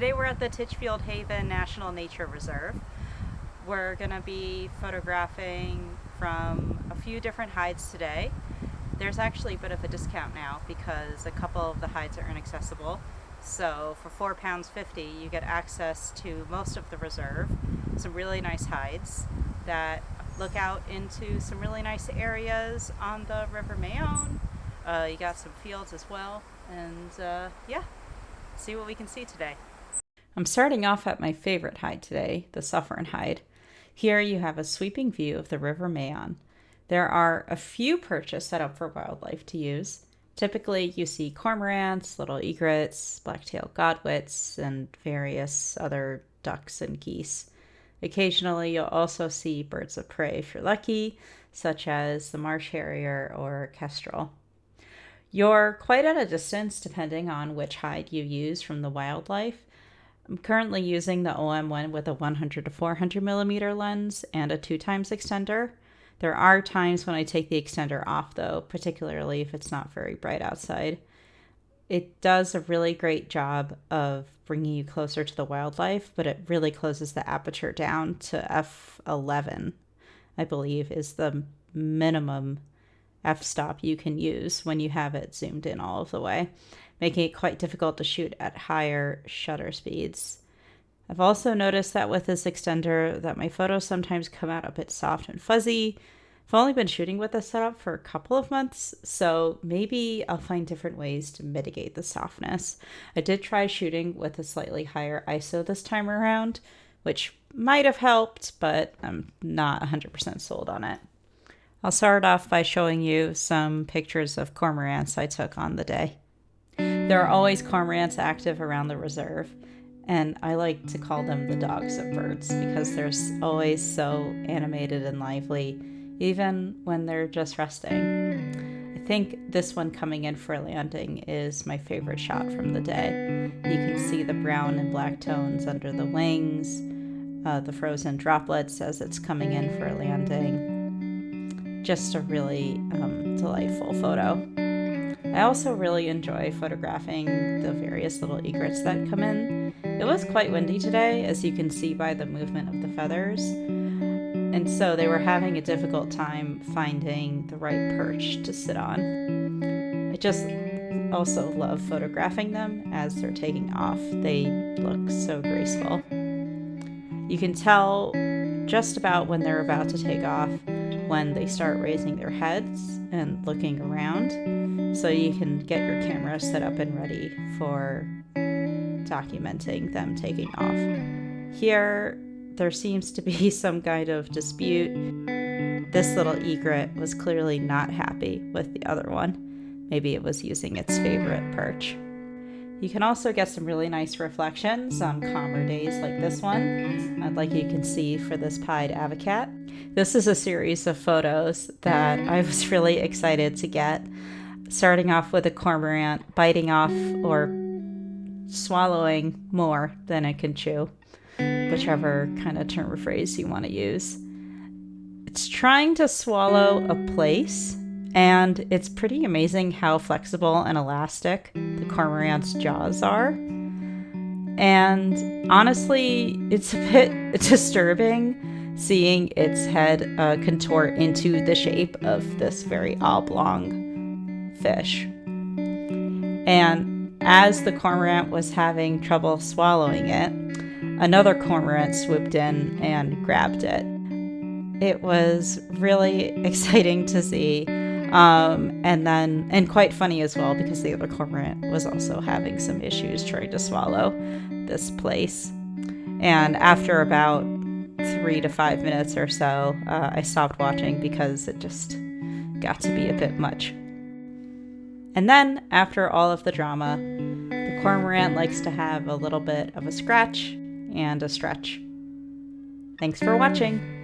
Today we're at the Titchfield Haven National Nature Reserve. We're going to be photographing from a few different hides today. There's actually a bit of a discount now because a couple of the hides are inaccessible. So for £4.50 you get access to most of the reserve, some really nice hides that look out into some really nice areas on the River Mayonne. You got some fields as well, and yeah, see what we can see today. I'm starting off at my favorite hide today, the Suffern hide. Here you have a sweeping view of the River Mayonne. There are a few perches set up for wildlife to use. Typically you see cormorants, little egrets, black-tailed godwits, and various other ducks and geese. Occasionally you'll also see birds of prey if you're lucky, such as the marsh harrier or kestrel. You're quite at a distance depending on which hide you use from the wildlife. I'm currently using the OM1 with a 100 to 400 millimeter lens and a 2x extender. There are times when I take the extender off though, particularly if it's not very bright outside. It does a really great job of bringing you closer to the wildlife, but it really closes the aperture down to f11, I believe, is the minimum f-stop you can use when you have it zoomed in all of the way, making it quite difficult to shoot at higher shutter speeds. I've also noticed that with this extender that my photos sometimes come out a bit soft and fuzzy. I've only been shooting with this setup for a couple of months, so maybe I'll find different ways to mitigate the softness. I did try shooting with a slightly higher ISO this time around, which might have helped, but I'm not 100% sold on it. I'll start off by showing you some pictures of cormorants I took on the day. There are always cormorants active around the reserve, and I like to call them the dogs of birds because they're always so animated and lively, even when they're just resting. I think this one coming in for a landing is my favorite shot from the day. You can see the brown and black tones under the wings, the frozen droplets as it's coming in for a landing. Just a really delightful photo. I also really enjoy photographing the various little egrets that come in. It was quite windy today, as you can see by the movement of the feathers, and so they were having a difficult time finding the right perch to sit on. I just also love photographing them as they're taking off. They look so graceful. You can tell just about when they're about to take off when they start raising their heads and looking around, so you can get your camera set up and ready for documenting them taking off. Here, there seems to be some kind of dispute. This little egret was clearly not happy with the other one. Maybe it was using its favorite perch. You can also get some really nice reflections on calmer days like this one, like you can see for this pied avocat. This is a series of photos that I was really excited to get, starting off with a cormorant biting off or swallowing more than it can chew, whichever kind of term or phrase you want to use. It's trying to swallow a place, and it's pretty amazing how flexible and elastic the cormorant's jaws are. And honestly, it's a bit disturbing seeing its head contort into the shape of this very oblong fish. And as the cormorant was having trouble swallowing it, another cormorant swooped in and grabbed it. It was really exciting to see. And quite funny as well, because the other cormorant was also having some issues trying to swallow this place. And after about 3 to 5 minutes or so, I stopped watching because it just got to be a bit much. And then, after all of the drama, the cormorant likes to have a little bit of a scratch and a stretch. Thanks for watching!